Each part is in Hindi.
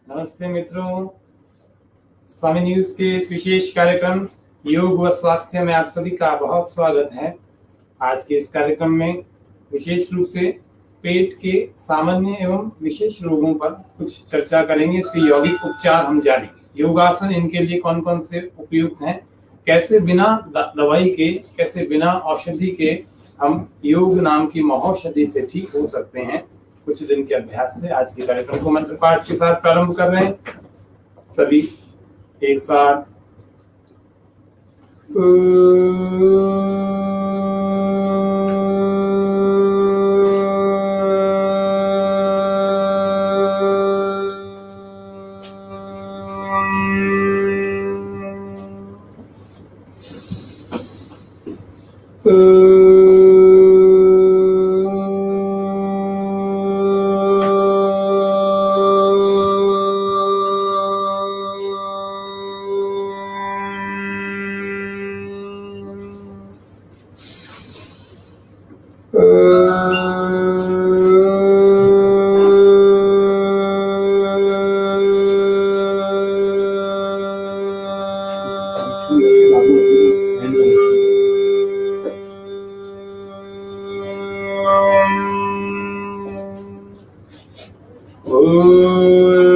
नमस्ते मित्रों, स्वामी न्यूज के इस विशेष कार्यक्रम योग व स्वास्थ्य में आप सभी का बहुत स्वागत है। आज के इस कार्यक्रम में विशेष रूप से पेट के सामान्य एवं विशेष रोगों पर कुछ चर्चा करेंगे। इसके यौगिक उपचार हम जानेंगे। योगासन इनके लिए कौन कौन से उपयुक्त हैं, कैसे बिना दवाई के, कैसे बिना औषधि के हम योग नाम की महौषधि से ठीक हो सकते हैं कुछ दिन के अभ्यास से। आज के कार्यक्रम को मंत्र पाठ के साथ प्रारंभ कर रहे हैं। सभी एक साथ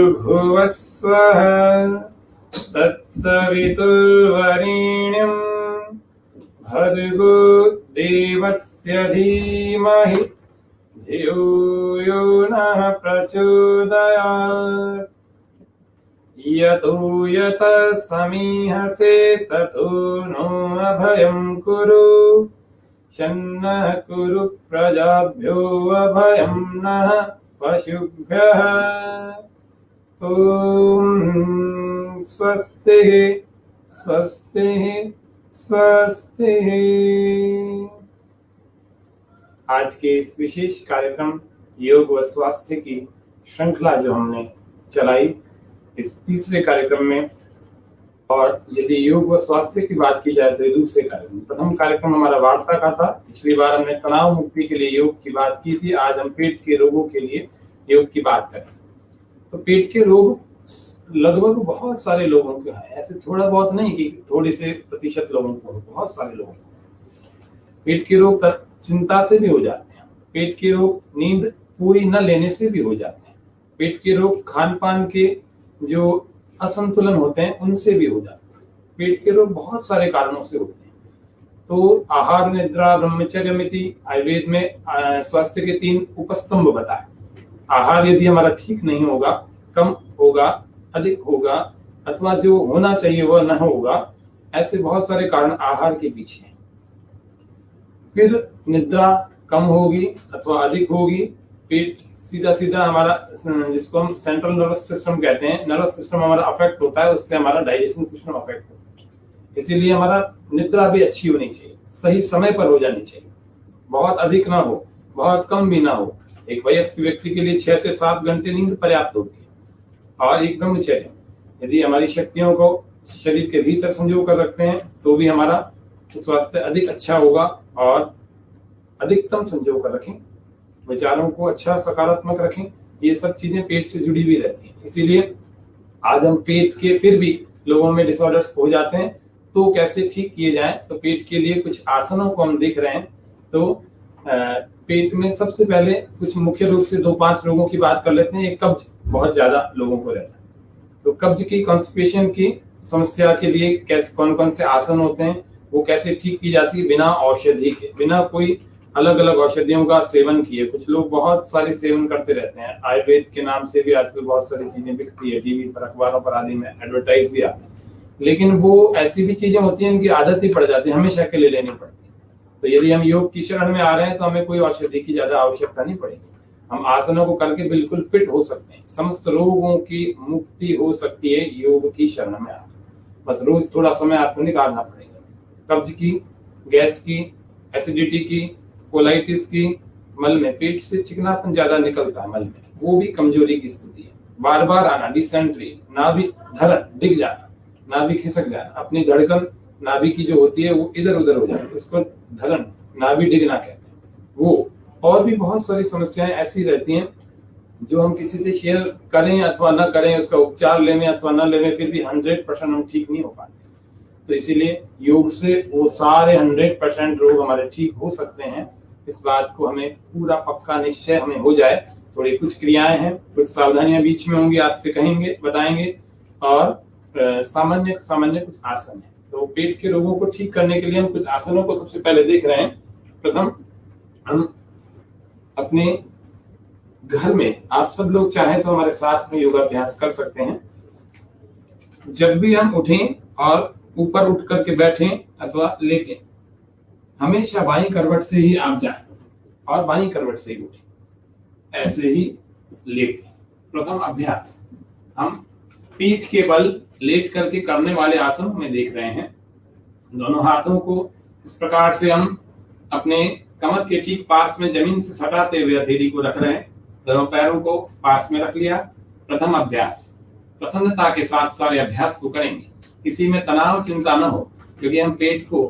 भूर्भुवस्वः तत्सवितुर्वरेण्यं भर्गो देवस्य धीमहि धियो यो नः प्रचोदयात्। यतो यतः समीहसे ततो नो अभयं कुरु शन्नः कुरु प्रजाभ्यो अभयं नः पशुभ्यः। ओम स्वस्ति स्वस्ति स्वस्ति। आज के इस विशेष कार्यक्रम योग व स्वास्थ्य की श्रृंखला जो हमने चलाई, इस तीसरे कार्यक्रम में, और यदि योग व स्वास्थ्य की बात की जाए तो ये दूसरे कार्यक्रम। प्रथम कार्यक्रम हमारा वार्ता का था। पिछली बार हमने तनाव मुक्ति के लिए योग की बात की थी। आज हम पेट के रोगों के लिए योग की बात करें। तो पेट के रोग लगभग बहुत सारे लोगों के हैं, ऐसे थोड़ा बहुत नहीं कि थोड़े से प्रतिशत लोगों को, बहुत सारे लोगों को पेट के रोग चिंता से भी हो जाते हैं। पेट के रोग नींद पूरी न लेने से भी हो जाते हैं। पेट के रोग खान पान के जो असंतुलन होते हैं उनसे भी हो जाते हैं। पेट के रोग बहुत सारे कारणों से होते हैं। तो आहार, निद्रा, ब्रह्मचर्य मिति आयुर्वेद में स्वास्थ्य के 3 उपस्तंभ बताए। आहार यदि हमारा ठीक नहीं होगा, कम होगा, अधिक होगा, अथवा जो होना चाहिए वह न होगा, ऐसे बहुत सारे कारण आहार के पीछे हैं। फिर निद्रा कम होगी अथवा अधिक होगी, पेट सीधा सीधा हमारा, जिसको हम सेंट्रल नर्वस सिस्टम कहते हैं, नर्वस सिस्टम हमारा अफेक्ट होता है, उससे हमारा डाइजेशन सिस्टम अफेक्ट होता है। इसीलिए हमारा निद्रा भी अच्छी होनी चाहिए, सही समय पर हो जानी चाहिए, बहुत अधिक ना हो, बहुत कम भी ना हो। एक वयस्क व्यक्ति के लिए 6 से 7 घंटे नींद पर्याप्त होती है। और एक ब्रह्मचर्य, यदि हमारी शक्तियों को शरीर के भीतर संजो कर रखते हैं तो भी हमारा स्वास्थ्य अधिक अच्छा होगा। और अधिकतम संजो कर रखें, विचारों को अच्छा सकारात्मक रखें, ये सब चीजें पेट से जुड़ी हुई रहती हैं। इसीलिए आज हम पेट के, फिर भी लोगों में डिसऑर्डर्स हो जाते हैं, तो कैसे ठीक किए जाएं, तो पेट के लिए कुछ आसनों को हम देख रहे हैं। तो पेट में सबसे पहले कुछ मुख्य रूप से 2-5 रोगों की बात कर लेते हैं। एक कब्ज बहुत ज्यादा लोगों को रहता है, तो कब्ज की, कॉन्स्टिपेशन की समस्या के लिए कैसे, कौन कौन से आसन होते हैं, वो कैसे ठीक की जाती है बिना औषधि के, बिना कोई अलग अलग औषधियों का सेवन किए। कुछ लोग बहुत सारे सेवन करते रहते हैं। आयुर्वेद के नाम से भी आजकल बहुत सारी चीजें बिकती है, टीवी पर, अखबारों पर आदि में एडवर्टाइज भी आते हैं, लेकिन वो ऐसी भी चीजें होती हैं, इनकी आदत ही पड़ जाती है, हमेशा के लिए लेनी पड़ती है। तो यदि हम योग की शरण में आ रहे हैं तो हमें कोई औषधि की ज्यादा आवश्यकता नहीं पड़ेगी। हम आसनों को करके बिल्कुल फिट हो सकते हैं। समस्त रोगों की मुक्ति हो सकती है योग की शरण में आकर। बस रोज थोड़ा समय आपको निकालना पड़ेगा। कब्ज की, गैस की, एसिडिटी की, कोलाइटिस की, मल में पेट से चिकनापन ज्यादा निकलता है मल में, वो भी कमजोरी की स्थिति है। बार बार आना, डिसेंट्री, नाभि धरण, डिग जाना, नाभि खिसक जाना, अपनी धड़कन नाभि की जो होती है वो इधर उधर हो जाती है, उसको धरण, नाभि डिगना कहते हैं वो। और भी बहुत सारी समस्याएं ऐसी रहती हैं जो हम किसी से शेयर करें अथवा न करें, उसका उपचार लेने अथवा न लेने, फिर भी 100% हम ठीक नहीं हो पाते। तो इसीलिए योग से वो सारे 100% रोग हमारे ठीक हो सकते हैं। इस बात को हमें पूरा पक्का निश्चय हमें हो जाए। थोड़ी कुछ क्रियाएं हैं, कुछ सावधानियां बीच में होंगी, आपसे कहेंगे, बताएंगे, और सामान्य सामान्य कुछ आसन है। तो पेट के रोगों को ठीक करने के लिए हम कुछ आसनों को सबसे पहले देख रहे हैं। प्रथम हम अपने घर में, आप सब लोग चाहें तो हमारे साथ में योगाभ्यास कर सकते हैं। जब भी हम उठें और ऊपर उठ करके बैठें अथवा लेटें, हमेशा बाईं करवट से ही आप जाएं और बाईं करवट से ही उठें, ऐसे ही लेटें। प्रथम अभ्यास हम पीठ के बल लेट करके करने वाले आसन में देख रहे हैं। दोनों हाथों को इस प्रकार से हम अपने कमर के ठीक पास में जमीन से सटाते हुए हथेली को रख रहे हैं। दोनों पैरों को पास में रख लिया। प्रथम अभ्यास प्रसन्नता के साथ सारे अभ्यास को करेंगे। किसी में तनाव चिंता न हो, क्योंकि हम पेट को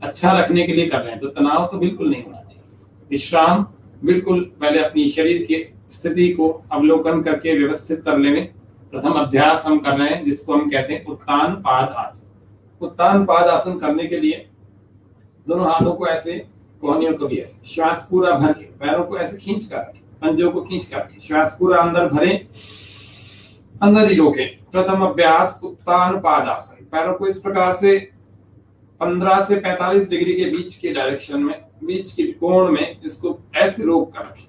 अच्छा रखने के लिए कर रहे हैं, तो तनाव तो बिल्कुल नहीं होना चाहिए। विश्राम बिल्कुल पहले अपनी शरीर की स्थिति को अवलोकन करके व्यवस्थित कर लेंगे। प्रथम अभ्यास हम कर रहे हैं जिसको हम कहते हैं उत्तान पाद आसन। उत्तान पाद आसन करने के लिए दोनों हाथों को ऐसे, कोहनियों को भी ऐसे, श्वास पूरा भर के, पैरों को ऐसे खींच कर, पंजों को खींच करके श्वास पूरा अंदर भरें, अंदर ही रोकें। प्रथम अभ्यास उत्तान पाद आसन। पैरों को इस प्रकार से 15 से 45 डिग्री के बीच के डायरेक्शन में, बीच के कोण में इसको ऐसे रोक कर रखें।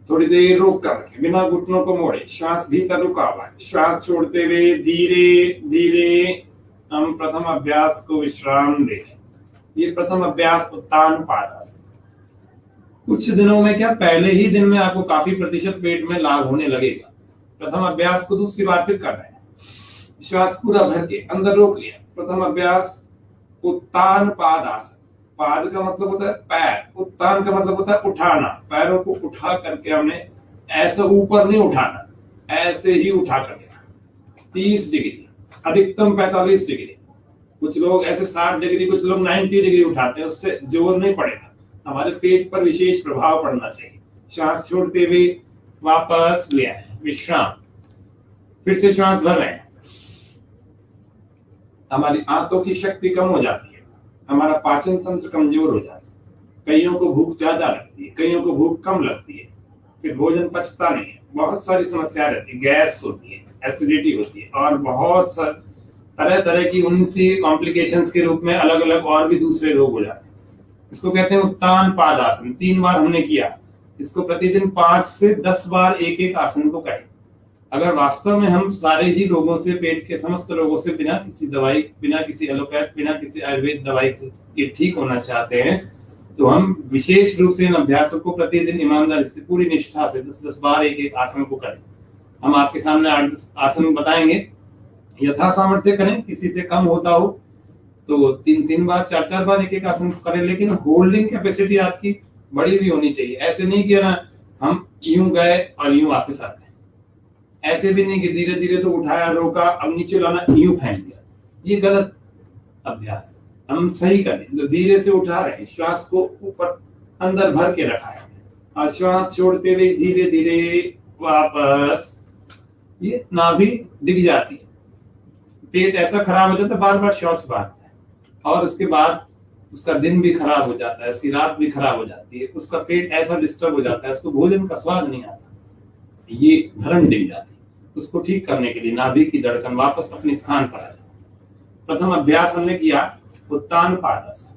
थोड़ी देर रोक कर रखें, बिना घुटनों को मोड़े। श्वास भीतर रुका हुआ है। श्वास छोड़ते हुए धीरे धीरे हम प्रथम अभ्यास को विश्राम दें। ये प्रथम अभ्यास उत्तान पाद आसन। कुछ दिनों में, क्या पहले ही दिन में आपको काफी प्रतिशत पेट में लाभ होने लगेगा। प्रथम अभ्यास को दूसरी बार फिर कर रहे हैं। श्वास पूरा भर के अंदर रोक लिया। प्रथम अभ्यास उत्तान पाद आसन। पाद का मतलब होता है पैर, उत्तान का मतलब होता है उठाना। पैरों को उठा करके हमने ऐसा ऊपर नहीं उठाना, ऐसे ही उठा करके 30 डिग्री, अधिकतम 45 डिग्री। कुछ लोग ऐसे 60 डिग्री, कुछ लोग 90 डिग्री उठाते हैं, उससे जोर नहीं पड़ेगा। हमारे पेट पर विशेष प्रभाव पड़ना चाहिए। श्वास छोड़ते हुए वापस ले आए, विश्राम। फिर से श्वास भर रहे हैं। हमारी आंतों की शक्ति कम हो जाती है, हमारा पाचन तंत्र कमजोर हो जाता है। कईयों को भूख ज्यादा लगती है, कईयों को भूख कम लगती है, फिर भोजन पचता नहीं है, बहुत सारी समस्या रहती है, गैस होती है, एसिडिटी होती है, और बहुत तरह तरह की उनसी कॉम्प्लिकेशंस के रूप में अलग अलग और भी दूसरे रोग हो जाते हैं। इसको कहते हैं उत्तान पाद आसन। 3 बार हमने किया। इसको प्रतिदिन 5 से 10 बार एक एक आसन को करें। अगर वास्तव में हम सारे ही रोगों से, पेट के समस्त रोगों से बिना किसी दवाई, बिना किसी एलोपैथ, बिना किसी आयुर्वेद दवाई के ठीक होना चाहते हैं, तो हम विशेष रूप से इन अभ्यासों को प्रतिदिन ईमानदारी से, पूरी निष्ठा से 10-10 बार एक एक आसन को करें। हम आपके सामने 8 आसन बताएंगे, यथा सामर्थ्य करें। किसी से कम होता हो तो 3-3 बार, 4-4 बार एक एक आसन करें, लेकिन होल्डिंग कैपेसिटी आपकी बड़ी भी होनी चाहिए। ऐसे नहीं कि ना हम यूं गए और यूं वापस आ गए, ऐसे भी नहीं कि धीरे धीरे तो उठाया, रोका, अब नीचे लाना, यूं फेंक दिया। ये गलत अभ्यास है। हम सही करें, तो धीरे से उठा रहे हैं, श्वास को ऊपर अंदर भर के रखा है, और श्वास छोड़ते हुए धीरे धीरे वापस। ये नाभि दिख जाती है, पेट ऐसा खराब हो जाता है, बार बार शौच बांधता है, और उसके बाद उसका दिन भी खराब हो जाता है, उसकी रात भी खराब हो जाती है, उसका पेट ऐसा डिस्टर्ब हो जाता है, उसको भोजन का स्वाद नहीं आता, ये धरण दिख जाती है। उसको ठीक करने के लिए नाभि की धड़कन वापस अपने स्थान पर आ जाए। प्रथम अभ्यास हमने किया उत्तान पाद आसन।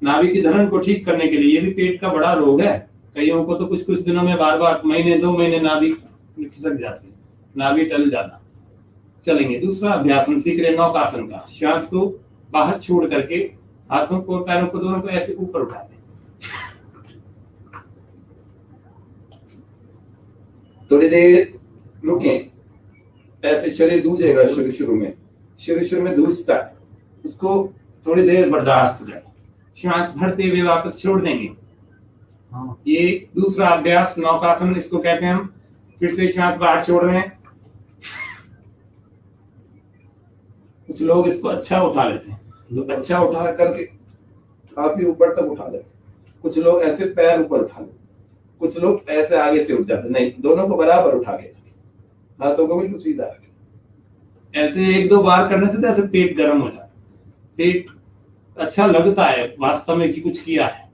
नाभि की धरण को ठीक करने के लिए, ये भी पेट का बड़ा रोग है। कईयों को तो कुछ कुछ दिनों में बार बार, महीने 2 महीने नाभि खिसक जाती है, नाभि टल जाना। चलेंगे दूसरा अभ्यास हम सीख रहे नौकासन का। श्वास को बाहर छोड़ करके हाथों को, पैरों को, दोनों को ऐसे ऊपर उठाते हैं। थोड़ी देर रुके, ऐसे शरीर दूजेगा। शुरू में दूजता है, उसको थोड़ी देर बर्दाश्त करें। श्वास भरते हुए वापस छोड़ देंगे। ये दूसरा अभ्यास नौकासन, इसको कहते हैं हम। फिर से श्वास बाहर छोड़ रहे हैं। कुछ लोग इसको अच्छा उठा लेते हैं, जो अच्छा उठा करके काफी ऊपर तक उठा लेते हैं। कुछ लोग ऐसे पैर ऊपर उठा लेते हैं। कुछ लोग ऐसे आगे से उठ जाते, नहीं, दोनों को बराबर उठा के हाथों को बिल्कुल सीधा रखें। ऐसे 1-2 बार करने से तो ऐसे पेट गर्म हो जाता है, पेट अच्छा लगता है वास्तव में कि कुछ किया है।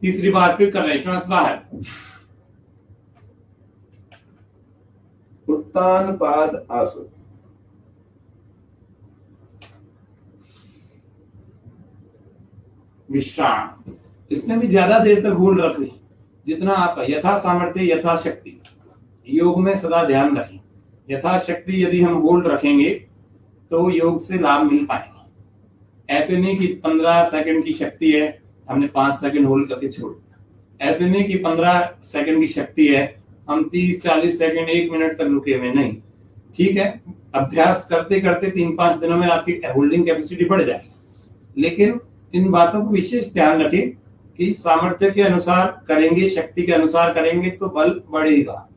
तीसरी बार फिर कर रहे हैं, श्वास बाहर, उत्तान पाद आसन। विश्राम, इसमें भी ज्यादा देर तक होल्ड रख लें, जितना आपका यथा सामर्थ्य यथाशक्ति। योग में सदा ध्यान रखें, यथाशक्ति यदि हम होल्ड रखेंगे तो योग से लाभ मिल पाएंगे। ऐसे नहीं कि 15 सेकंड की शक्ति है, हमने 5 सेकंड होल्ड करके छोड़ दिया। ऐसे नहीं कि 15 सेकंड की शक्ति है, हम 30-40 सेकंड 1 मिनट तक रुके हुए नहीं। ठीक है, अभ्यास करते करते 3-5 दिनों में आपकी होल्डिंग कैपेसिटी बढ़ जाएगी, लेकिन इन बातों को विशेष ध्यान रखें कि सामर्थ्य के अनुसार करेंगे, शक्ति के अनुसार करेंगे तो बल बढ़ेगा,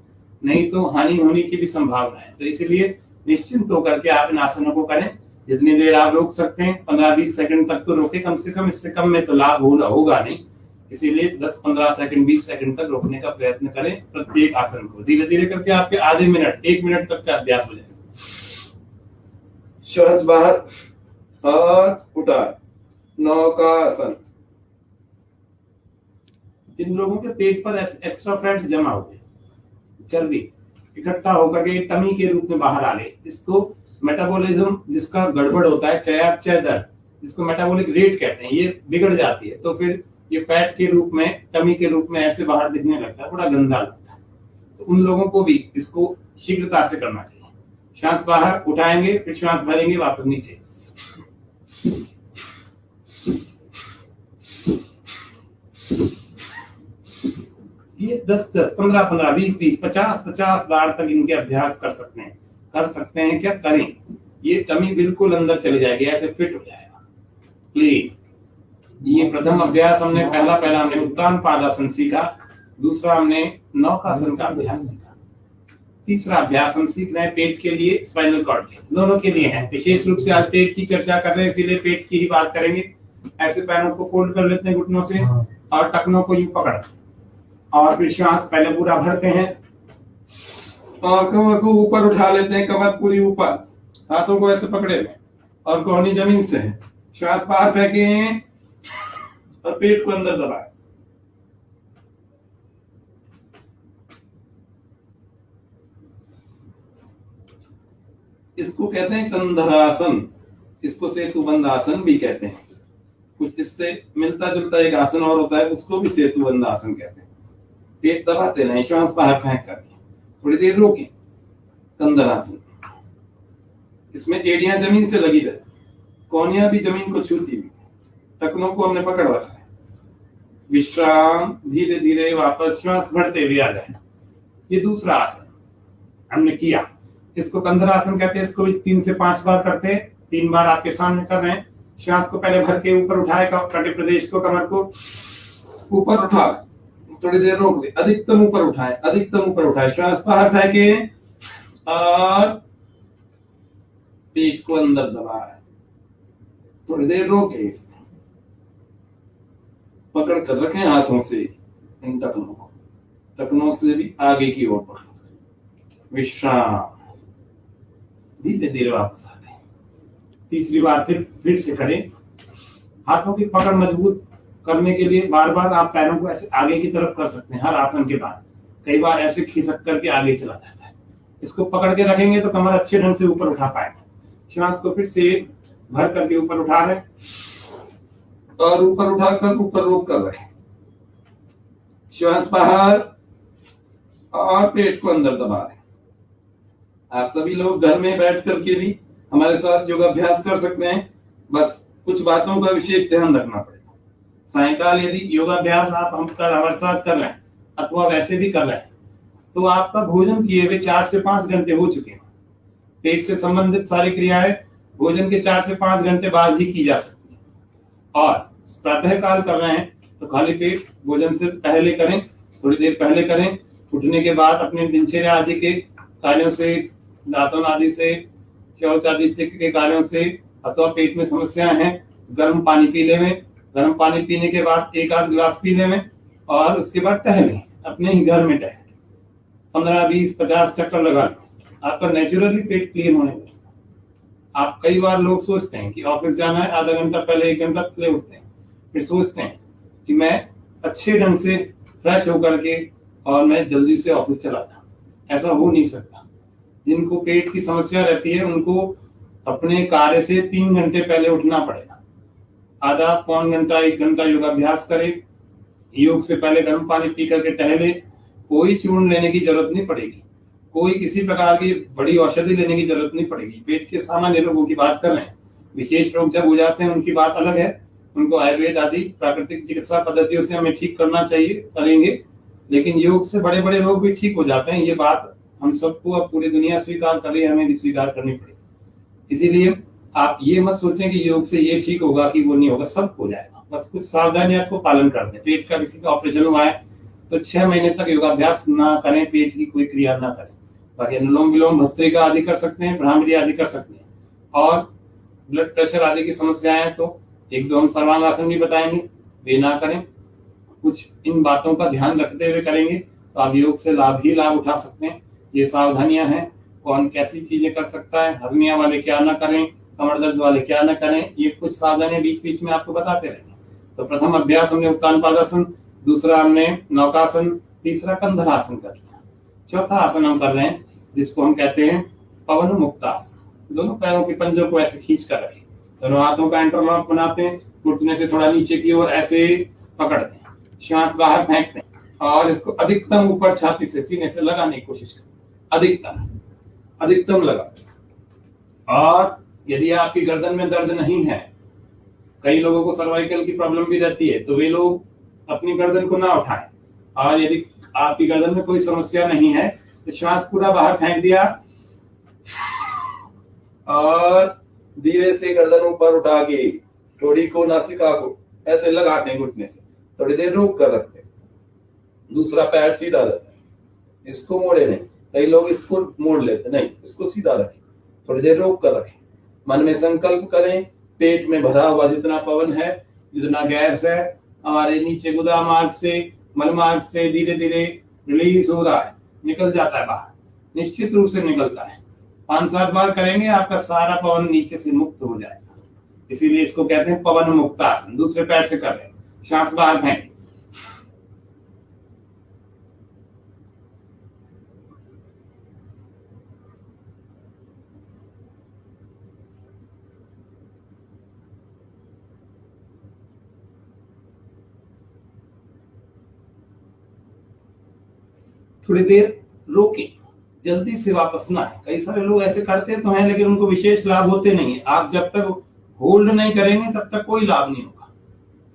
नहीं तो हानि होने की भी संभावना है। तो इसलिए निश्चिंत होकर के आप इन आसनों को करें। जितनी देर आप रोक सकते हैं, 15-20 सेकंड तक तो रोके कम से कम, इससे कम में तो लाभ होगा नहीं। इसीलिए 10-15 सेकंड 20 सेकंड तक रोकने का प्रयत्न करें प्रत्येक आसन को। धीरे धीरे करके आपके आधे मिनट 1 मिनट तक का अभ्यास हो जाएगा। श्वास बाहर और उठा, नौकासन। जिन लोगों के पेट पर एक्स्ट्रा फैट जमा हो गए, चर्बी इकट्ठा होकर के टमी के रूप में बाहर आ ले, इसको मेटाबॉलिज्म जिसका गड़बड़ होता है, चयापचय दर जिसको मेटाबॉलिक रेट कहते हैं, ये बिगड़ जाती है, तो फिर ये फैट के रूप में, टमी के रूप में ऐसे बाहर दिखने लगता है, बड़ा गंदा लगता है। तो उन लोगों को भी इसको शीघ्रता से करना चाहिए। श्वास बाहर उठाएंगे, फिर श्वास भरेंगे, वापस नीचे। ये 10-10, 15-15, 20-20, 50-50 बार तक इनके अभ्यास कर सकते हैं। क्या करें, ये कमी बिल्कुल अंदर चली जाएगी, ऐसे फिट हो जाएगा। प्लीज, ये प्रथम अभ्यास हमने पहला हमने उत्तान पादासन सीखा, दूसरा हमने नौकासन का अभ्यास सीखा, तीसरा अभ्यास हम सीख रहे हैं पेट के लिए, स्पाइनल कॉर्ड के, दोनों के लिए है। विशेष रूप से आज पेट की चर्चा कर रहे हैं, इसीलिए पेट की ही बात करेंगे। ऐसे पैरों को फोल्ड कर लेते हैं घुटनों से और टखनों को यूं पकड़ते हैं, और फिर श्वास पहले पूरा भरते हैं और कमर को ऊपर उठा लेते हैं, कमर पूरी ऊपर, हाथों को ऐसे पकड़े हुए और कोहनी जमीन से है। श्वास बाहर फेंकें और पेट को अंदर दबाएं। इसको कहते हैं कंधरासन, इसको सेतुबंध आसन भी कहते हैं। कुछ इससे मिलता जुलता एक आसन और होता है, उसको भी सेतुबंध आसन कहते हैं। पेट दबाते रहें, श्वास बाहर फेंक करके थोड़ी देर रोकें। कंधरासन, इसमें एड़ियां जमीन से लगी रहती, कोहनियां भी जमीन को छूती हुई, टखनों को हमने पकड़ रखा है। विश्राम, धीरे धीरे वापस श्वास भरते हुए आ जाए। ये दूसरा आसन हमने किया, इसको कंधरासन कहते हैं। इसको भी 3 से 5 बार करते हैं, 3 बार आपके सामने कर रहे हैं। श्वास को पहले भर के ऊपर उठाए, कटे प्रदेश को, कमर को ऊपर उठा, थोड़ी देर रोक ले, अधिकतम ऊपर उठाए, श्वास बाहर फेंके और पेट को अंदर दबाए, थोड़ी देर रोके, इसमें पकड़ कर रखें हाथों से इन टखनों से भी आगे की ओर पकड़। विश्राम, धीरे धीरे वापस आते हैं। तीसरी बार फिर से करें। हाथों की पकड़ मजबूत करने के लिए बार बार आप पैरों को ऐसे आगे की तरफ कर सकते हैं। हर आसन के बाद कई बार ऐसे खिसक करके आगे चला जाता है। इसको पकड़ के रखेंगे तो कमर अच्छे ढंग से ऊपर उठा पाएंगे। श्वास को फिर से भर करके ऊपर उठा रहे और ऊपर उठाकर ऊपर रोक कर रहे। श्वास बाहर और पेट को अंदर दबा रहे। आप सभी लोग घर में बैठ करके भी हमारे साथ योगाभ्यास कर सकते हैं, बस कुछ बातों का विशेष ध्यान रखना पड़ेगा। सायंकाल यदि योगाभ्यास आप हमारे साथ कर रहे हैं अथवा वैसे भी कर रहे हैं तो आपका भोजन किए हुए 4 से 5 घंटे हो चुके हैं। पेट से संबंधित सारी क्रियाएं भोजन के 4 से 5 घंटे बाद ही की जा सकती है। और प्रातः काल कर रहे हैं तो खाली पेट भोजन से पहले करें, थोड़ी देर पहले करें। उठने के बाद अपने दिनचर्या आदि के कार्यों से, दांतों आदि से, शौच आदि से के कार्यों से अथवा पेट में समस्याएं हैं, गर्म पानी पी लें। गर्म पानी पीने के बाद 1 आध गिलास पी लें और उसके बाद टहलें, अपने ही घर में टहलें, 15, 20, 50 चक्कर लगा लो, आपका नेचुरली पेट क्लीन होने लगेगा। आप कई बार लोग सोचते हैं कि ऑफिस जाना है, आधा घंटा पहले 1 घंटा पहले उठते हैं, फिर सोचते हैं कि मैं अच्छे ढंग से फ्रेश होकर के और मैं जल्दी से ऑफिस चला जाऊं। ऐसा हो नहीं सकता। जिनको पेट की समस्या रहती है उनको अपने कार्य से 3 घंटे पहले उठना पड़ेगा। आधा पौन घंटा 1 घंटा योगाभ्यास करें, योग से पहले गर्म पानी पी करके टहले, कोई चूर्ण लेने की जरूरत नहीं पड़ेगी, कोई किसी प्रकार की बड़ी औषधि लेने की जरूरत नहीं पड़ेगी। पेट के सामान्य रोगों की बात कर रहे हैं, विशेष रोग जब हो जाते हैं उनकी बात अलग है, उनको आयुर्वेद आदि प्राकृतिक चिकित्सा पद्धतियों से हमें ठीक करना चाहिए, करेंगे, लेकिन योग से बड़े बड़े रोग भी ठीक हो जाते हैं। ये बात हम सबको अब पूरी दुनिया स्वीकार कर रही है, हमें भी स्वीकार करनी पड़ेगी। इसीलिए आप ये मत सोचें कि योग से ये ठीक होगा कि वो नहीं होगा, सब हो जाएगा, बस कुछ सावधानियां आपको पालन कर दें। पेट का किसी का ऑपरेशन हुआ है तो 6 महीने तक योगाभ्यास ना करें, पेट की कोई क्रिया ना करें। बाकी अनुलोम विलोम भस्त्रिका आदि कर सकते हैं, भ्रामरी आदि कर सकते हैं। और ब्लड प्रेशर आदि की समस्याएं हैं तो 1-2 हम सर्वांग आसन भी बताएंगे, वे ना करें। कुछ इन बातों का ध्यान रखते हुए करेंगे तो आप योग से लाभ ही लाभ उठा सकते हैं। ये सावधानियां हैं, कौन कैसी चीजें कर सकता है, हर्निया वाले क्या ना करें, कमर दर्द वाले क्या ना करें, ये कुछ सावधानियां बीच बीच में आपको बताते रहेंगे। तो प्रथम अभ्यास हमने उत्तान पादासन, दूसरा हमने नौकासन, तीसरा कंधरासन कर लिया। चौथा आसन हम कर रहे हैं जिसको हम कहते हैं पवन मुक्तासन। दोनों पैरों के पंजों को ऐसे खींच कर रखें, दोनों हाथों का इंटरलॉक बनाते हैं, घुटने से थोड़ा नीचे की ओर ऐसे पकड़ते हैं, श्वास बाहर फेंकते हैं और इसको अधिकतम ऊपर छाती से सीने से लगाने की कोशिश करें, अधिकतम लगा। और यदि आपकी गर्दन में दर्द नहीं है, कई लोगों को सर्वाइकल की प्रॉब्लम भी रहती है, तो वे लोग अपनी गर्दन को ना उठाएं। और यदि आपकी गर्दन में कोई समस्या नहीं है तो श्वास पूरा बाहर फेंक दिया और धीरे से गर्दन ऊपर उठा के थोड़ी को नासिका को ऐसे लगाते हैं घुटने से, थोड़ी देर रोक कर रखते हैं। दूसरा पैर सीधा रहता है, इसको मोड़े नहीं, कई लोग इसको मोड़ लेते, नहीं, इसको सीधा रखें, थोड़ी देर रोक कर रखें। मन में संकल्प करें, पेट में भरा हुआ जितना पवन है, जितना गैस है, हमारे नीचे गुदा मार्ग से, मल मार्ग से धीरे धीरे रिलीज हो रहा है, निकल जाता है बाहर, निश्चित रूप से निकलता है। 5-7 बार करेंगे, आपका सारा पवन नीचे से मुक्त हो जाएगा। इसीलिए इसको कहते हैं पवन मुक्तासन। दूसरे पैर से कर रहे हैं, श्वास बाहर फेंक, थोड़ी देर रोके, जल्दी से वापस ना आए। कई सारे लोग ऐसे करते तो हैं लेकिन उनको विशेष लाभ होते नहीं है। आप जब तक होल्ड नहीं करेंगे तब तक कोई लाभ नहीं होगा,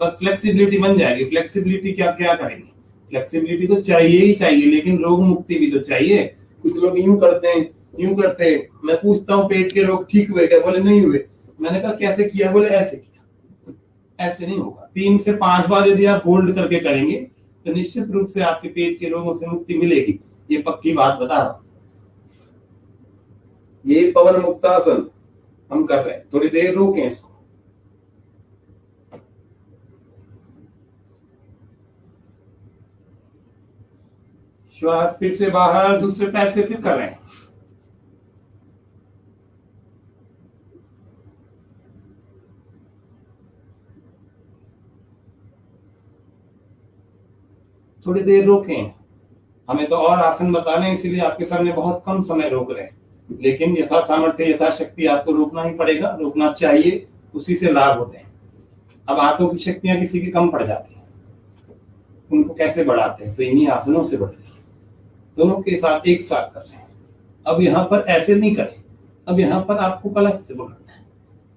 बस फ्लेक्सिबिलिटी बन जाएगी। फ्लेक्सिबिलिटी क्या क्या करेंगे, फ्लेक्सिबिलिटी तो चाहिए ही चाहिए, लेकिन रोग मुक्ति भी तो चाहिए। कुछ लोग यूं करते हैं, यूं करते हैं, मैं पूछता हूँ पेट के रोग ठीक हुए क्या, बोले नहीं हुए। मैंने कहा कैसे किया, बोले ऐसे किया। ऐसे नहीं होगा। 3 से 5 बार यदि आप होल्ड करके करेंगे तो निश्चित रूप से आपके पेट के रोगों से मुक्ति मिलेगी, ये पक्की बात बता रहा हूं। ये पवन मुक्तासन हम कर रहे हैं, थोड़ी देर रोकें इसको। श्वास फिर से बाहर, दूसरे पैर से फिर कर रहे हैं। थोड़ी देर रोकें। हमें तो और आसन बताने, इसीलिए आपके सामने बहुत कम समय रोक रहे हैं, लेकिन यथा सामर्थ्य यथाशक्ति आपको रोकना ही पड़ेगा, रोकना चाहिए, उसी से लाभ होते हैं। अब हाथों की शक्तियां किसी की कम पड़ जाती है, उनको कैसे बढ़ाते हैं, तो इन्हीं आसनों से बढ़ती है। दोनों के साथ एक साथ कर रहे हैं। अब यहाँ पर ऐसे नहीं करें, अब यहाँ पर आपको कलाई से पकड़ना है,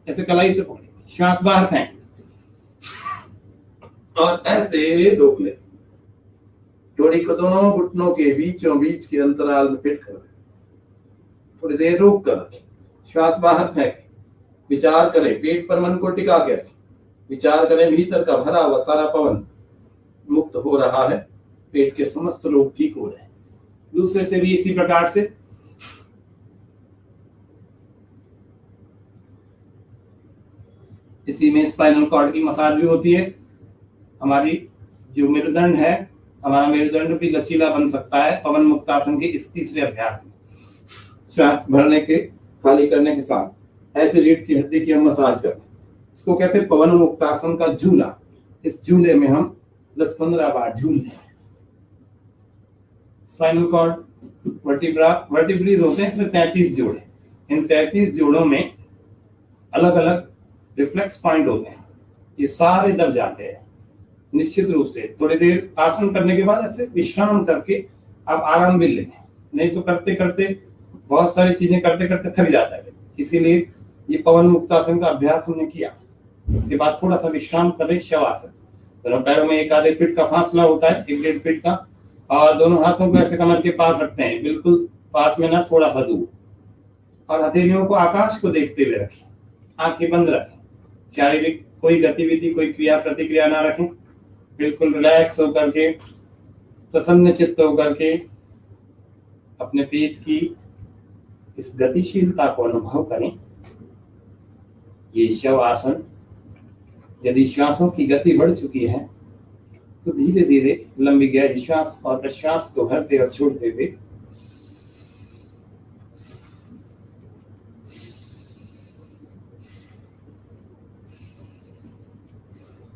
ऐसे कलाई से पकड़ेंगे, श्वास बाहर फेंक और ऐसे रोक ले। जोड़ी को दोनों घुटनों के बीचों बीच के अंतराल में फिट कर दे। थोड़ी देर रोक कर श्वास बाहर फेंके, विचार करें, पेट पर मन को टिका के रखें, विचार करें भीतर का भरा हुआ सारा पवन मुक्त हो रहा है, पेट के समस्त रोग ठीक हो रहे हैं। दूसरे से भी इसी प्रकार से। इसी में स्पाइनल कॉर्ड की मसाज भी होती है। हमारी जो मेरुदंड है हमारा मेरुदंड भी लचीला बन सकता है पवन मुक्तासन के इस तीसरे अभ्यास में। श्वास भरने के खाली करने के साथ ऐसे रीढ़ की हड्डी की हम मसाज करते हैं। इसको कहते हैं पवन मुक्तासन का झूला। इस झूले में हम 10-15 बार झूल लें। स्पाइनल कॉर्ड वर्टिब्रीज होते हैं, इसमें 33 जोड़े। इन 33 जोड़ों में अलग अलग रिफ्लेक्स पॉइंट होते हैं, ये सारे दब जाते हैं। निश्चित रूप से थोड़ी देर आसन करने के बाद ऐसे विश्राम करके आप आराम भी लें, नहीं तो करते करते बहुत सारी चीजें करते करते थक जाता है। इसीलिए ये पवन मुक्तासन का अभ्यास हमने किया। इसके बाद थोड़ा सा विश्राम करें, शवासन। दोनों पैरों में 1 आधे फीट का फासला होता है, 1-1.5 फीट का, और दोनों हाथों को ऐसे कमर के पास रखते हैं, बिल्कुल पास में ना, थोड़ा सा दूर, और हथेलियों को आकाश को देखते हुए रखें, आंखें बंद रखें। शारीरिक कोई गतिविधि, कोई क्रिया प्रतिक्रिया ना रखें, बिल्कुल रिलैक्स होकर के, प्रसन्न चित्त होकर के अपने पेट की इस गतिशीलता को अनुभव करें। ये शवासन। यदि श्वासों की गति बढ़ चुकी है तो धीरे धीरे लंबी गहरी श्वास और प्रश्वास को भरते और छोड़ते हुए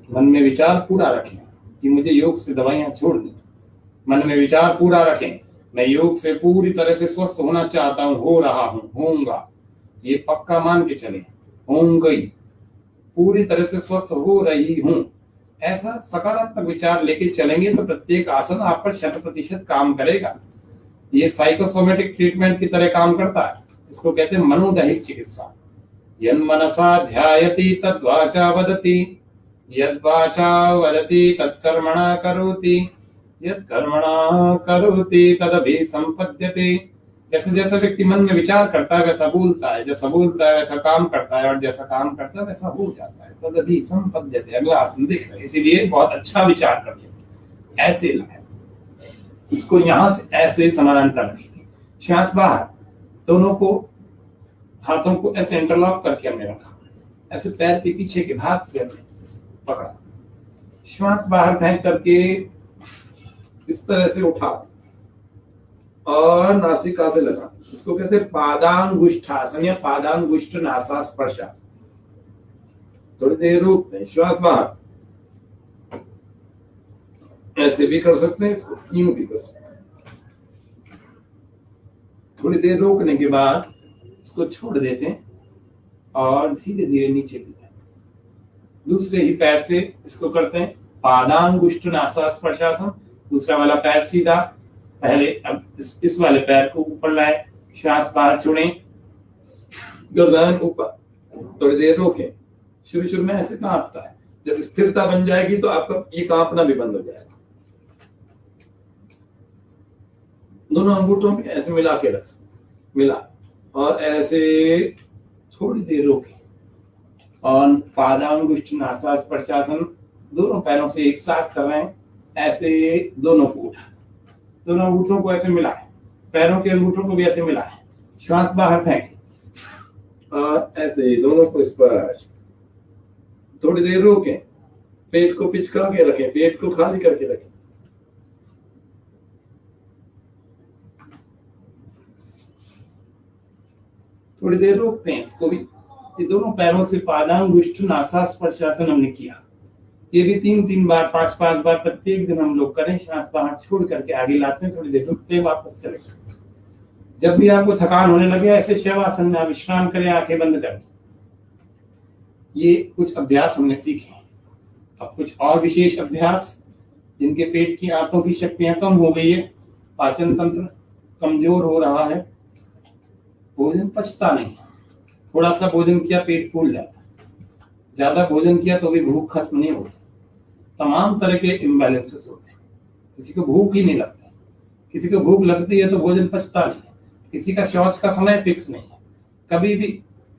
मन में विचार पूरा रखें कि मुझे योग से दवाइयां छोड़नी। मन में विचार पूरा रखें, मैं योग से पूरी तरह से स्वस्थ होना चाहता हूं, हो रहा हूं, होऊंगा। ये पक्का मान के चले, होऊंगी, पूरी तरह से स्वस्थ हो रही हूं। ऐसा सकारात्मक विचार लेके चलेंगे तो प्रत्येक आसन आप पर 100% काम करेगा। ये साइकोसोमेटिक ट्रीटमेंट की तरह काम करता है। इसको कहते हैं मनोदैहिक चिकित्सा। यन्मनसा ध्यायति तद्वाचा वदति, यद्वाचा वदति तत्कर्मणा करोति, यत्कर्मणा करोति तदभि संपद्यते। जैसे जैसा व्यक्ति मन में विचार करता है वैसा बोलता है, जैसा बोलता है वैसा काम करता है, और जैसा काम करता है वैसा हो जाता है। तदभि संपद्यते। अगला आसन देख रहे हैं, इसीलिए बहुत अच्छा विचार करके ऐसे लाए, इसको यहां से ऐसे समानांतर रखेंगे। श्वास बाहर, दोनों को हाथों को ऐसे इंटरलॉक करके हमने रखा, ऐसे पैर के पीछे के भाग से हमने पकड़ा। श्वास बाहर फेंक करके इस तरह से उठा और नासिका से लगा। इसको कहते हैं पादांगुष्ठासन या पादांगुष्ठ नासास्पर्शासन। थोड़ी देर रोकते हैं, श्वास बाहर, ऐसे भी कर सकते हैं, इसको यूं भी कर सकते हैं। थोड़ी देर रोकने के बाद इसको छोड़ देते हैं और धीरे धीरे नीचे गिरते हैं। दूसरे ही पैर से इसको करते हैं पादांगुष्ठ नासास्पर्शासन। दूसरा वाला पैर सीधा, पहले अब इस वाले पैर को ऊपर लाए, श्वास बाहर छोड़ें, गर्दन ऊपर, थोड़ी देर रोकें। शुरू में ऐसे कांपता है, जब स्थिरता बन जाएगी तो आपका ये कांपना भी बंद हो जाएगा। दोनों अंगूठों पे ऐसे मिला के रख सकते, मिला, और ऐसे थोड़ी देर रोकें और पादांगुष्ठ नासास्पर्शासन दोनों पैरों से एक साथ कर रहे हैं। ऐसे दोनों को उठा, दोनों अंगूठों को ऐसे मिलाएं, पैरों के अंगूठों को भी ऐसे मिलाएं, श्वास बाहर फेंकें और ऐसे दोनों को स्पर्श। थोड़ी देर रोकें, पेट को पिचका के रखें, पेट को खाली करके रखें। थोड़ी देर रोकते हैं इसको भी। ये दोनों पैरों से पादांगुष्ठ नासास्पर्शासन हमने किया। ये भी 3-3 बार, 5-5 बार प्रत्येक दिन हम लोग करें। श्वास बाहर छोड़ करके आगे लाते हैं, थोड़ी देर रुकते हैं, वापस चले। जब भी आपको थकान होने लगे ऐसे शवासन में आप विश्राम करें, आंखें बंद करें। ये कुछ अभ्यास हमने सीखे। अब कुछ और विशेष अभ्यास, जिनके पेट की आंतों की शक्तियां कम हो गई है, पाचन तंत्र कमजोर हो रहा है, भोजन पचता नहीं, थोड़ा सा भोजन किया पेट फूल जाता है, ज्यादा भोजन किया तो भी भूख खत्म नहीं होती, तमाम तरह के इम्बैलेंसेस होते हैं। किसी को भूख ही नहीं लगती, किसी को भूख लगती है तो भोजन पचता नहीं है, किसी का शौच का समय फिक्स नहीं है। कभी भी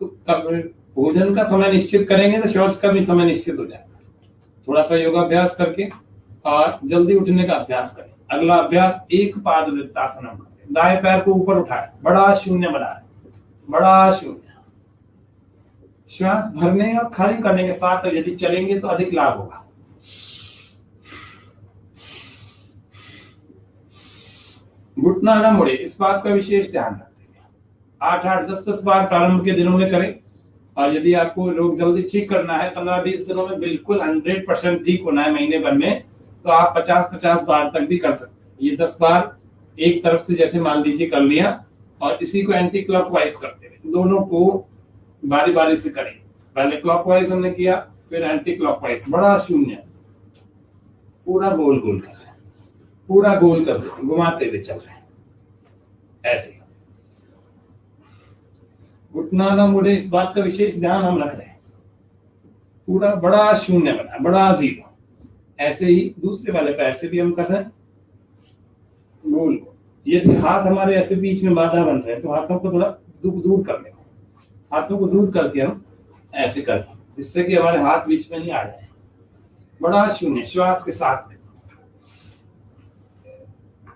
तो भोजन का समय निश्चित करेंगे तो शौच का भी समय निश्चित हो जाएगा। थोड़ा सा योगाभ्यास करके और जल्दी उठने का अभ्यास करें। अगला अभ्यास एक पाद वृत्तासन। दाएं पैर को ऊपर उठाए, बड़ा शून्य बनाए, बड़ा शून्य। श्वास भरने और खाली करने के साथ यदि चलेंगे तो अधिक लाभ होगा। घुटना न मुड़े, इस बात का विशेष ध्यान रखते हैं। 8-8, 10-10 बार प्रारंभ के दिनों में करें। और यदि आपको रोग जल्दी ठीक करना है, 15-20 दिनों में बिल्कुल 100% ठीक होना है महीने भर में, तो आप 50-50 बार तक भी कर सकते हैं। ये 10 बार एक तरफ से जैसे मान लीजिए कर लिया, और इसी को एंटी क्लॉकवाइज करते हुए दोनों को बारी बारी से करें। पहले क्लॉकवाइज हमने किया, फिर एंटी क्लॉकवाइज, बड़ा शून्य, पूरा गोल गोल कर रहे हैं, पूरा गोल कर रहे हैं, घुमाते हुए चल रहे हैं ऐसे। घुटना न मुड़े, इस बात का विशेष ध्यान हम रख रहे हैं। पूरा बड़ा शून्य बना, बड़ा जीरो। ऐसे ही दूसरे वाले पैर से भी हम कर रहे हैं गोल। यदि हाथ हमारे ऐसे बीच में बाधा बन रहे हैं, तो हाथों को थोड़ा दूर कर लें। हाथों को दूर करके हम ऐसे कर लें, जिससे कि हमारे हाथ बीच में नहीं आ जाए। बड़ा शून्य श्वास के साथ में,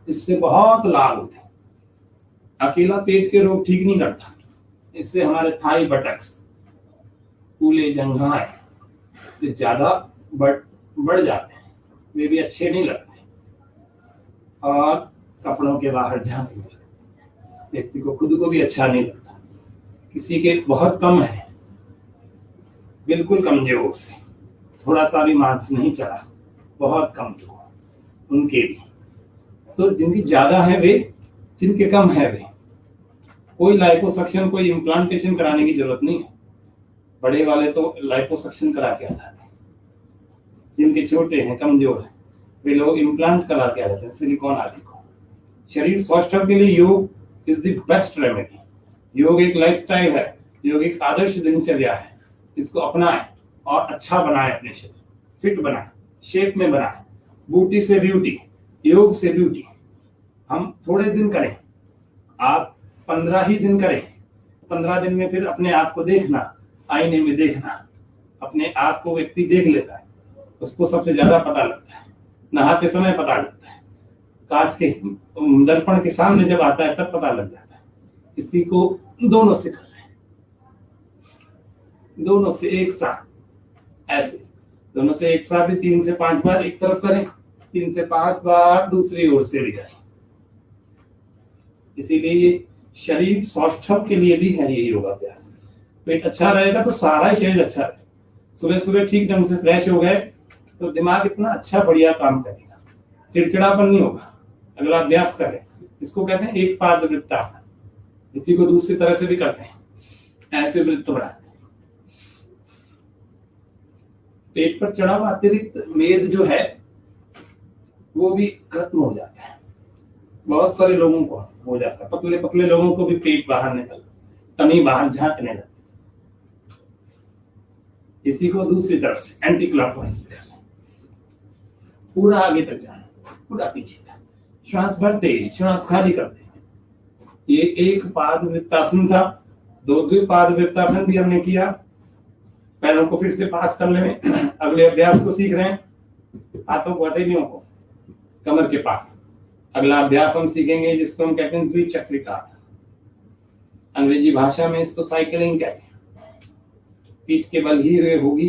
इससे बहुत लाभ होते हैं। अकेला पेट के रोग ठीक नहीं करता, इससे हमारे थाई बटक्स, कूले जंघाएं जो ज्यादा बढ़ जाते हैं, वे भी अच्छे नहीं लगते। और कपड़ों के बाहर झांकने व्यक्ति को खुद को भी अच्छा नहीं लगता। किसी के बहुत कम है, बिल्कुल कमजोर से, थोड़ा सा भी मांस नहीं चढ़ा, बहुत कमजोर, उनके भी। तो जिनकी ज्यादा है वे, जिनके कम है वे, कोई लाइपोसक्शन, कोई इम्प्लांटेशन कराने की जरूरत नहीं है। बड़े वाले तो लाइपोसक्शन करा के आ जाते हैं। जिनके छोटे हैं, कमजोर हैं, वे लोग इम्प्लांट करा के आ जाते हैं, सिलिकॉन आदि को। शरीर स्वस्थ के लिए योग इज द बेस्ट रेमेडी। योग एक लाइफस्टाइल है, योग एक आदर्श दिनचर्या है। इसको अपनाएं और अच्छा बनाएं, अपने शरीर फिट बनाएं, शेप में बनाएं। ब्यूटी से ब्यूटी, योग से ब्यूटी। हम थोड़े दिन करें, आप 15 ही दिन करें। 15 दिन में फिर अपने आप को देखना, आईने में देखना, अपने आप को व्यक्ति देख लेता है, उसको सबसे ज्यादा पता लगता है। नहाते समय पता लगता है, कांच के दर्पण के सामने जब आता है तब पता लग जाता है। इसी को दोनों से कर रहे हैं, दोनों से एक साथ, ऐसे दोनों से एक साथ भी 3 से 5 बार एक तरफ करें, 3 से 5 बार दूसरी ओर से भी करें। इसीलिए शरीर सौष्ठव के लिए भी है ये योगाभ्यास। पेट अच्छा रहेगा तो सारा ही शरीर अच्छा रहेगा। सुबह सुबह ठीक ढंग से फ्रेश हो गए तो दिमाग इतना अच्छा बढ़िया काम करेगा, चिड़चिड़ापन नहीं होगा। अगला अभ्यास करें, इसको कहते हैं एक पाद वृत्तासन। इसी को दूसरी तरह से भी करते हैं, ऐसे वृत्त बढ़ाते हैं। पेट पर चढ़ा हुआ अतिरिक्त मेद जो है वो भी खत्म हो जाता है। बहुत सारे लोगों को हो जाता है, पतले पतले लोगों को भी पेट बाहर निकल, टमी बाहर झांकने लगती। इसी को दूसरी तरफ से एंटी क्लॉकवाइज कर रहे हैं, पूरा आगे तक जाना, पूरा पीछे तक। श्वास भरते, श्वास खाली करते हैं। ये एक पाद वृत्तासन था। 2 द्विपाद वृत्तासन भी हमने किया। पैरों को फिर से पास कर लेने। अगले अभ्यास को सीख रहे हैं, हाथों को, हथेलियों को कमर के पास। अगला अभ्यास हम सीखेंगे जिसको हम कहते हैं द्विचक्रिकासन। अंग्रेजी भाषा में इसको साइकिलिंग कहते हैं। पीठ के बल ही होगी,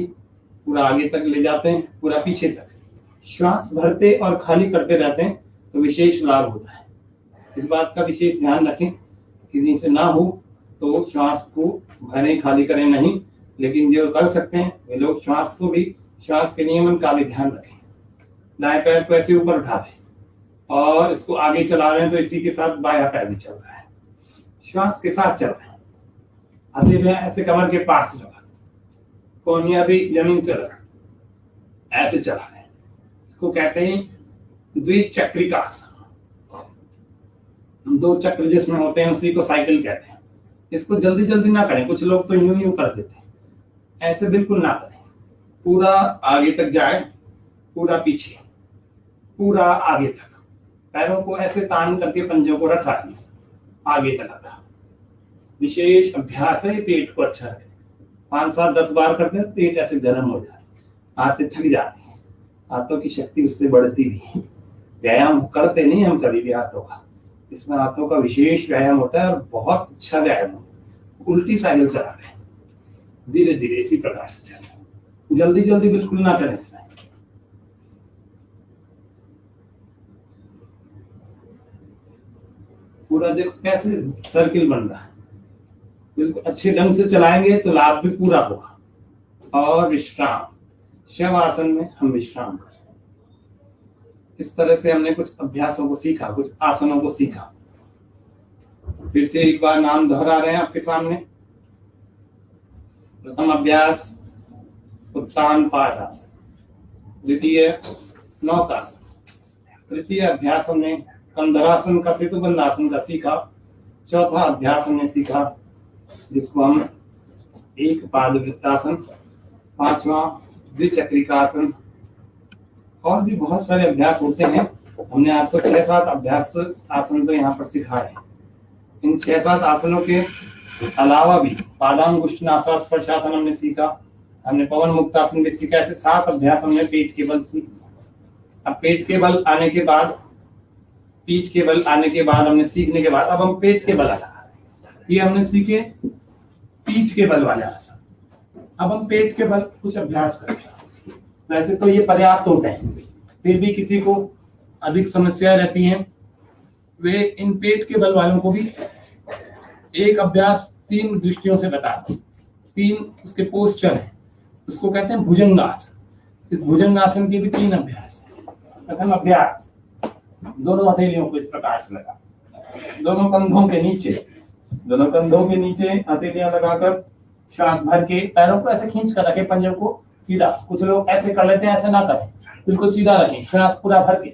पूरा आगे तक ले जाते हैं, पूरा पीछे तक। श्वास भरते और खाली करते रहते हैं तो विशेष लाभ होता है। इस बात का विशेष ध्यान रखें, किसी से ना हो तो श्वास को भरें, खाली करें नहीं। लेकिन जो कर सकते हैं वे लोग श्वास को भी, श्वास के नियमन का भी ध्यान रखें। दाएं पैर को ऐसे ऊपर उठा दें और इसको आगे चला रहे हैं तो इसी के साथ बायां पैर भी चल रहा है, श्वास के साथ चल रहे हैं। हथेलियां ऐसे कमर के पास रखा, कोहनियां भी जमीन से रखा, ऐसे चला रहे हैं। इसको कहते हैं द्विचक्रिकासन। 2 चक्र जिसमें होते हैं उसी को साइकिल कहते हैं। इसको जल्दी जल्दी ना करें, कुछ लोग तो यूं कर देते हैं, ऐसे बिल्कुल ना करें। पूरा आगे तक जाए, पूरा पीछे, पूरा आगे तक। पैरों को ऐसे तान करके पंजों को रखा, आगे तक रखा। विशेष अभ्यास है, पेट को अच्छा रहे। 5, 7, 10 बार करते हैं, पेट ऐसे गर्म हो जाता है, हाथ थक जाते हैं, हाथों की शक्ति उससे बढ़ती भी है। व्यायाम करते नहीं हम कभी भी हाथों का, इसमें हाथों का विशेष व्यायाम होता है और बहुत अच्छा व्यायाम होता है। उल्टी साइकिल चला रहे हैं, धीरे धीरे इसी प्रकार से चलें, जल्दी जल्दी बिल्कुल ना करें इसमें। पूरा देखो कैसे सर्किल बन रहा है। बिल्कुल अच्छे ढंग से चलाएंगे तो लाभ भी पूरा होगा। और विश्राम, शव आसन में हम विश्राम करें। इस तरह से हमने कुछ अभ्यासों को सीखा, कुछ आसनों को सीखा। फिर से एक बार नाम दोहरा रहे हैं आपके सामने। प्रथम अभ्यास उत्तान पादासन, द्वितीय नौकासन, तृतीय अभ्यास हमने कंधरासन का सेतुबंधासन का सीखा। चौथा अभ्यास हमने सीखा जिसको हम एक पाद वृत्तासन, पांचवा द्विचक्रिकासन, और भी बहुत सारे अभ्यास होते हैं। हमने आपको 6-7 अभ्यास आसन तो यहाँ पर सिखाए हैं। इन 6-7 आसनों के अलावा भी पादांगुष्ठासन स्पर्शासन हमने सीखा, हमने पवन मुक्तासन भी सीखा। ऐसे 7 अभ्यास हमने पेट के बल सीखे। अब पेट के बल आने के बाद, पीठ के बल आने के बाद, हमने सीखने के बाद अब हम पेट के बल आ रहे हैं। ये हमने सीखे पीठ के बल वाले आसन। अब हम पेट के बल कुछ अभ्यास करेंगे। वैसे तो ये पर्याप्त होते हैं, फिर भी किसी को अधिक समस्याएं रहती हैं, वे इन पेट के बल वालों को भी एक अभ्यास 3 दृष्टियों से बता दो। 3 उसके पोस्चर हैं, उसको कहते हैं भुजंगासन। इस भुजंगासन के भी 3 अभ्यास हैं। प्रथम अभ्यास, दोनों हथेलियों को इस प्रकार से लगा, दोनों कंधों के नीचे हथेलियां लगाकर श्वास भर के पैरों को ऐसे खींच कर रखें, पंजों को सीधा। कुछ लोग ऐसे कर लेते हैं, ऐसे ना करें, बिल्कुल सीधा रखें, श्वास पूरा भर के